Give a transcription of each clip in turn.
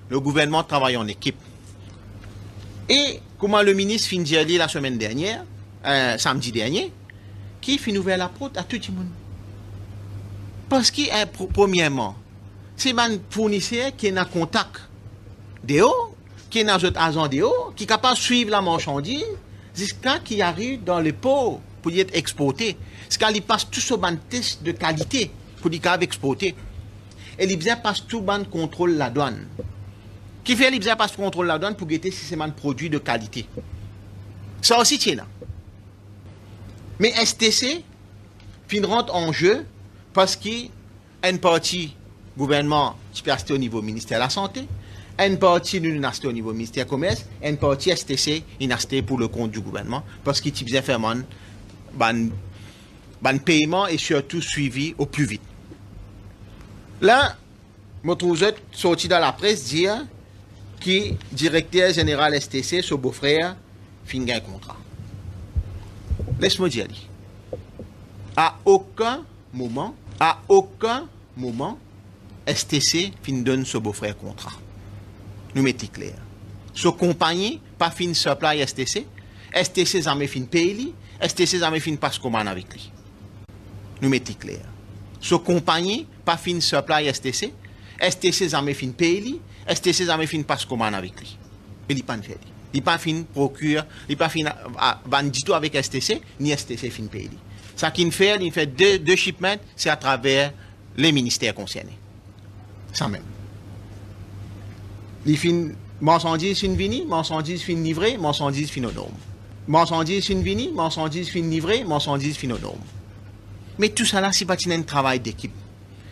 le gouvernement travaille en équipe. Et comment le ministre finit de dire la semaine dernière, samedi dernier, qui finit ouvert la porte à tout le monde. Parce que, premièrement, c'est un fournisseur qui est en contact de haut, qui est dans un agent de haut, qui est capable de suivre la marchandise jusqu'à qui arrive dans le pot pour y être exporté. Jusqu'à qu'il passe tout ce test de qualité pour qu'il soit exporté. Et l'IBSA passe tout le contrôle la douane. Qui fait l'IBSA passe contrôle la douane pour guetter si c'est un produit de qualité. Ça aussi, c'est là. Mais STC fin rentre en jeu parce qu'une partie gouvernement qui peut acheter au niveau ministère de la Santé, une partie nous acheter au niveau ministère du Commerce, une partie STC in acheter pour le compte du gouvernement parce qu'il besoin faire un paiement et surtout suivi au plus vite. Là, je trouve sorti dans la presse dire que directeur général STC, son beau-frère, finit un contrat. Laisse-moi dire. À aucun moment, STC fin donne ce beau-frère contrat. Nous mettons clair. Ce compagnie, pas fin supply STC, STC jamais fin paye, STC jamais fin passe commande avec lui. Nous mettons clair. Ce compagnie, pas fin supply STC, STC jamais fin paye, STC jamais fin passe commande avec lui. Il n'est pas fait. Il n'est pas fin procure, il n'est pas fin bandito avec STC, ni STC fin paye. Ça qu'il fait, il fait deux shipments, c'est à travers les ministères concernés. Ça même. Il fin marchandises fin vini, marchandises fin livrées, marchandises fin aux normes. Marchandises fin vini, marchandises fin livrées, marchandises fin aux normes. Mais tout ça là, c'est pas un travail d'équipe.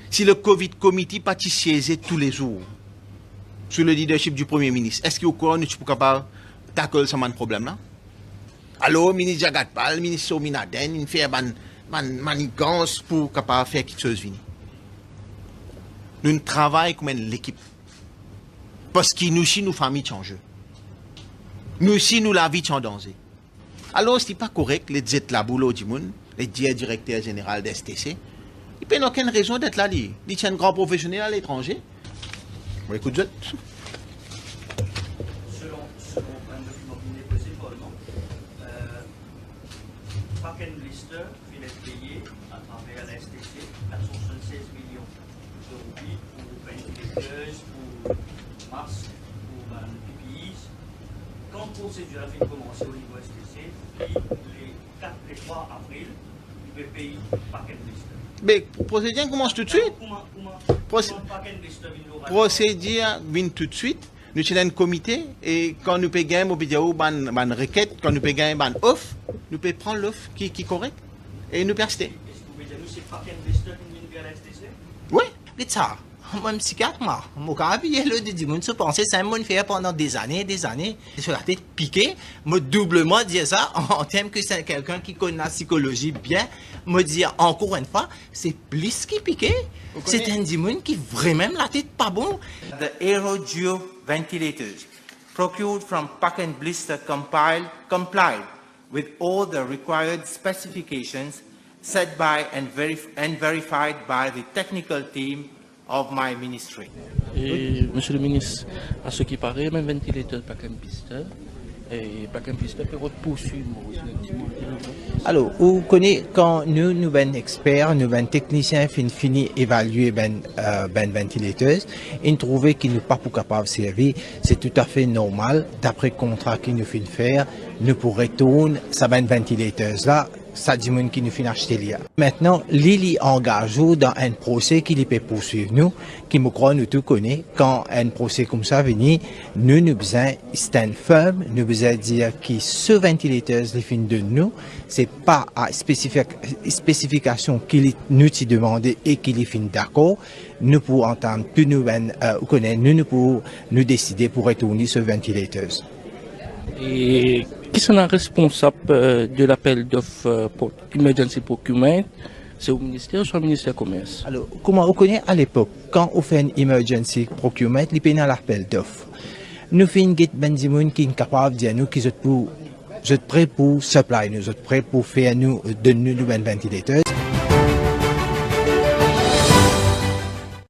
Si le Covid Committee pas siéger tous les jours sous le leadership du Premier ministre, est-ce qu'il y a encore nous sommes capables de tackler ce problème là? Alors, le ministre Jagatpal, le ministre Sominaden, il fait une manigance pour capable faire quelque chose. Nous travaillons comme l'équipe. Parce que nous aussi, nous familles changent. Nous aussi, nous la vie en danger. Alors, ce n'est pas correct, les diètes la boulot du monde, les directeurs général de STC. Ils n'ont aucune raison d'être là. Ils sont un grand professionnel à l'étranger. Bon, écoute, Selon un document qui n'est possible, non? Parken Blister il est payé à travers la STC 476 millions de roupies pour ventilateurs, pour masques, pour PPIs. Quand la procédure a commencé au niveau STC, puis les 3 avril, il peut payer Parken Blister. Mais procédure commence tout de suite. Procédure vient tout de suite. Nous sommes un comité et quand nous payons une requête, quand nous payons une offre, nous pouvons prendre l'offre qui est correcte et nous persister. Est-ce que vous pouvez dire que c'est Parken Blister qui vient vers la STC? Oui. C'est ça. Moi, psychiatre, moi, je pensais que ça m'a fait pendant des années, sur la tête piquée. Moi, doublement dire ça, en termes que c'est quelqu'un qui connaît la psychologie bien, me dire encore une fois, c'est plus qui piqué. C'est un démon qui vraiment la tête pas bon. The AeroGeo ventilators procured from Parken Blister complied with all the required specifications set by and verified by the technical team of my ministry. Et, Monsieur le ministre, à ce qui paraît, même ventilateur Parken Blister, et Parken Blister peut poursuivre. Alors, vous connaissez, quand nous ben experts, nous ben techniciens fini évaluer ben ventilateur, ils trouvaient qu'ils n'ont pas pour capable de servir. C'est tout à fait normal, d'après le contrat qu'ils nous fin faire, nous pourrions tourner ça ben ventilateur là. Ça dit qui nous finit acheter là. Maintenant, Lili engage dans un procès qui peut poursuivre nous, qui me croit nous tout connaît. Quand un procès comme ça vient, nous besoin stand firm, nous besoin dire que ce ventilateur les fin de nous, c'est pas à spécification qu'il nous t'y demandé et qu'il est fin d'accord. Nous pour entendre plus nous connaître, nous pour nous décider pour retourner ce ventilateur. Et qui sont responsables de l'appel d'offres pour Emergency Procurement? C'est au ministère ou au ministère du Commerce? Alors, comment on connaît à l'époque, quand on fait un Emergency Procurement, il paye dans l'appel d'offres. Nous faisons des gens qui sont capables de dire nous qu'ils sont prêts pour supply, nous sommes prêts pour faire nous, de nous, ventilateurs.